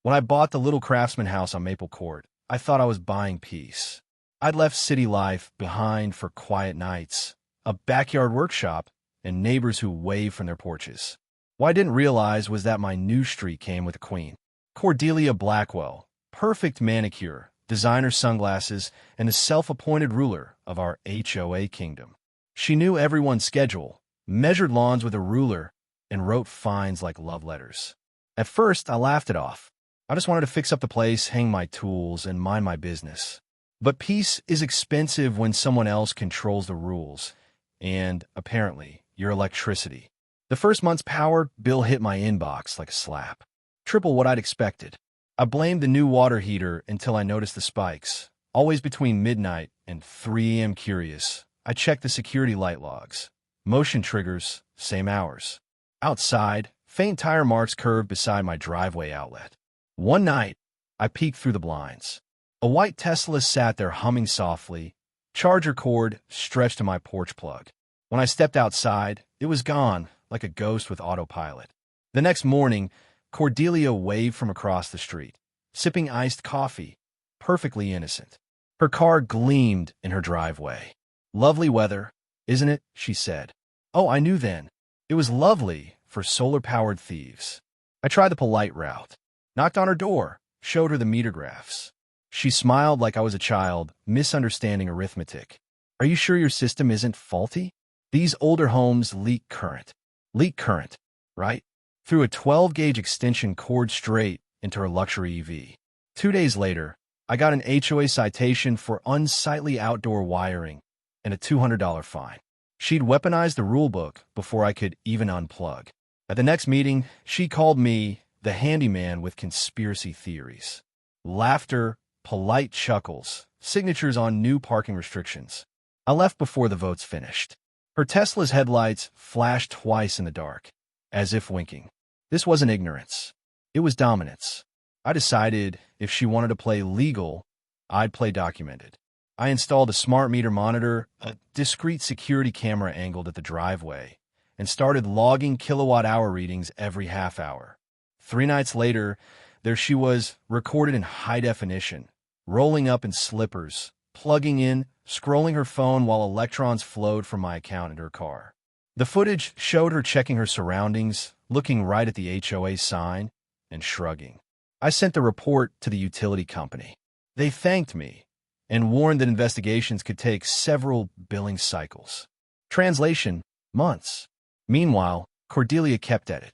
When I bought the little craftsman house on Maple Court, I thought I was buying peace. I'd left city life behind for quiet nights, a backyard workshop, and neighbors who waved from their porches. What I didn't realize was that my new street came with a queen. Cordelia Blackwell, perfect manicure, designer sunglasses, and the self-appointed ruler of our HOA kingdom. She knew everyone's schedule, measured lawns with a ruler, and wrote fines like love letters. At first, I laughed it off. I just wanted to fix up the place, hang my tools, and mind my business. But peace is expensive when someone else controls the rules, and, apparently, your electricity. The first month's power bill hit my inbox like a slap. Triple what I'd expected. I blamed the new water heater until I noticed the spikes. Always between midnight and 3 a.m. curious, I checked the security light logs. Motion triggers, same hours. Outside, faint tire marks curved beside my driveway outlet. One night, I peeked through the blinds. A white Tesla sat there humming softly, charger cord stretched to my porch plug. When I stepped outside, it was gone, like a ghost with autopilot. The next morning, Cordelia waved from across the street, sipping iced coffee, perfectly innocent. Her car gleamed in her driveway. "Lovely weather, isn't it?" she said. Oh, I knew then. It was lovely for solar-powered thieves. I tried the polite route. Knocked on her door, showed her the meter graphs. She smiled like I was a child, misunderstanding arithmetic. "Are you sure your system isn't faulty? These older homes leak current." Leak current, right? Through a 12-gauge extension cord straight into her luxury EV. 2 days later, I got an HOA citation for unsightly outdoor wiring and a $200 fine. She'd weaponized the rulebook before I could even unplug. At the next meeting, she called me the handyman with conspiracy theories. Laughter, polite chuckles, signatures on new parking restrictions. I left before the votes finished. Her Tesla's headlights flashed twice in the dark, as if winking. This wasn't ignorance. It was dominance. I decided if she wanted to play legal, I'd play documented. I installed a smart meter monitor, a discrete security camera angled at the driveway, and started logging kilowatt-hour readings every half hour. 3 nights later, there she was, recorded in high definition, rolling up in slippers, plugging in, scrolling her phone while electrons flowed from my account into her car. The footage showed her checking her surroundings, looking right at the HOA sign, and shrugging. I sent the report to the utility company. They thanked me and warned that investigations could take several billing cycles. Translation: months. Meanwhile, Cordelia kept at it.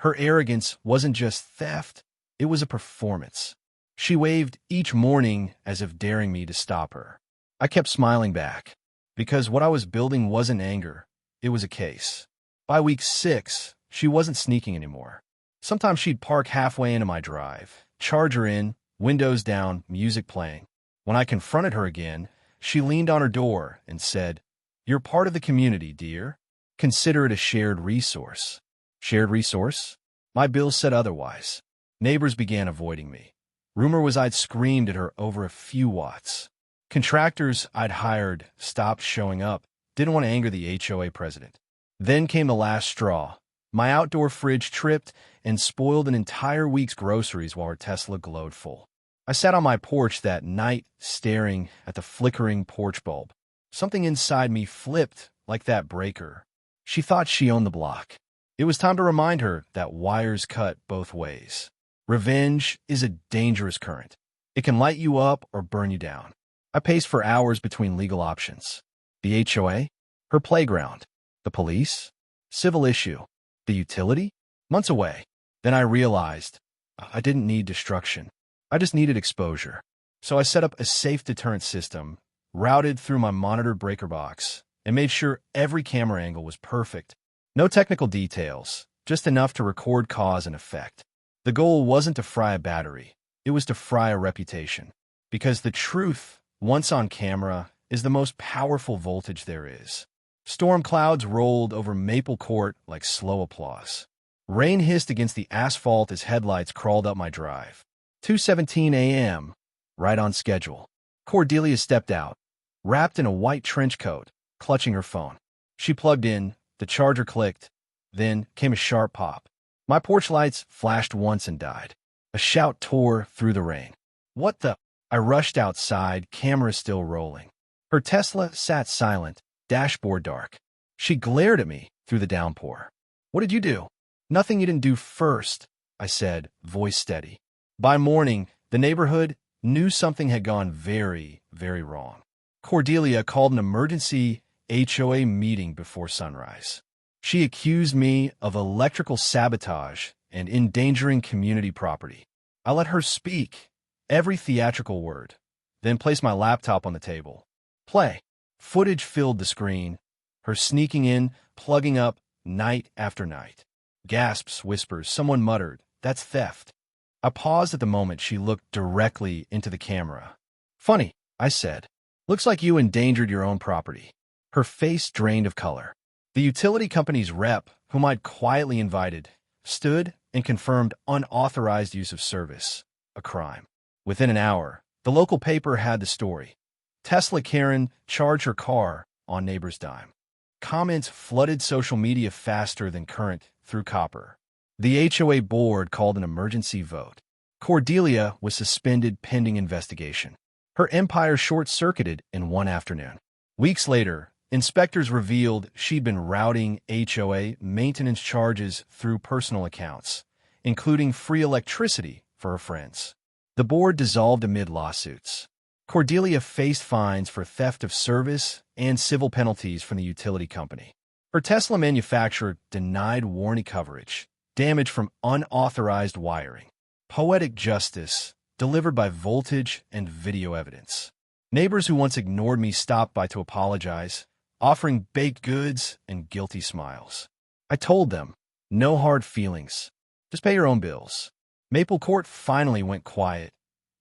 Her arrogance wasn't just theft, it was a performance. She waved each morning as if daring me to stop her. I kept smiling back, because what I was building wasn't anger, it was a case. By week 6, she wasn't sneaking anymore. Sometimes she'd park halfway into my drive, charger in, windows down, music playing. When I confronted her again, she leaned on her door and said, "You're part of the community, dear. Consider it a shared resource." Shared resource? My bill said otherwise. Neighbors began avoiding me. Rumor was I'd screamed at her over a few watts. Contractors I'd hired stopped showing up, didn't want to anger the HOA president. Then came the last straw. My outdoor fridge tripped and spoiled an entire week's groceries while her Tesla glowed full. I sat on my porch that night, staring at the flickering porch bulb. Something inside me flipped like that breaker. She thought she owned the block. It was time to remind her that wires cut both ways. Revenge is a dangerous current. It can light you up or burn you down. I paced for hours between legal options. The HOA? Her playground. The police? Civil issue. The utility? Months away. Then I realized I didn't need destruction. I just needed exposure. So I set up a safe deterrent system, routed through my monitored breaker box, and made sure every camera angle was perfect. No technical details, just enough to record cause and effect. The goal wasn't to fry a battery. It was to fry a reputation. Because the truth, once on camera, is the most powerful voltage there is. Storm clouds rolled over Maple Court like slow applause. Rain hissed against the asphalt as headlights crawled up my drive. 2:17 a.m., right on schedule. Cordelia stepped out, wrapped in a white trench coat, clutching her phone. She plugged in, the charger clicked, then came a sharp pop. My porch lights flashed once and died. A A shout tore through the rain. What the? I rushed outside, camera still rolling. Her Tesla sat silent, dashboard dark. She glared at me through the downpour. What did you do? Nothing you didn't do first, I said, voice steady. By morning, the neighborhood knew something had gone very, very wrong. Cordelia called an emergency HOA meeting before sunrise. She accused me of electrical sabotage and endangering community property. I let her speak, every theatrical word, then placed my laptop on the table. Play. Footage filled the screen, her sneaking in, plugging up, night after night. Gasps, whispers, someone muttered, "That's theft." I paused at the moment she looked directly into the camera. "Funny," I said. "Looks like you endangered your own property." Her face drained of color. The utility company's rep, whom I'd quietly invited, stood and confirmed unauthorized use of service, a crime. Within an hour, the local paper had the story. Tesla Karen charged her car on neighbor's dime. Comments flooded social media faster than current through copper. The HOA board called an emergency vote. Cordelia was suspended pending investigation. Her empire short-circuited in one afternoon. Weeks later, inspectors revealed she'd been routing HOA maintenance charges through personal accounts, including free electricity for her friends. The board dissolved amid lawsuits. Cordelia faced fines for theft of service and civil penalties from the utility company. Her Tesla manufacturer denied warranty coverage, damage from unauthorized wiring. Poetic justice, delivered by voltage and video evidence. Neighbors who once ignored me stopped by to apologize, offering baked goods and guilty smiles. I told them, no hard feelings. Just pay your own bills. Maple Court finally went quiet.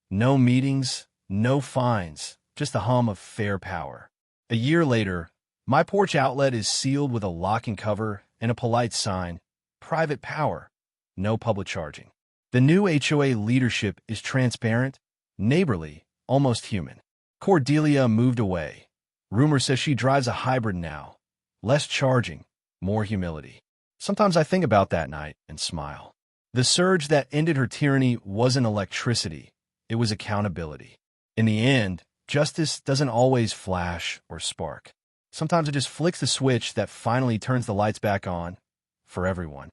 No meetings, no fines, just the hum of fair power. A year later, my porch outlet is sealed with a lock and cover and a polite sign, private power, no public charging. The new HOA leadership is transparent, neighborly, almost human. Cordelia moved away. Rumor says she drives a hybrid now. Less charging, more humility. Sometimes I think about that night and smile. The surge that ended her tyranny wasn't electricity. It was accountability. In the end, justice doesn't always flash or spark. Sometimes it just flicks the switch that finally turns the lights back on for everyone.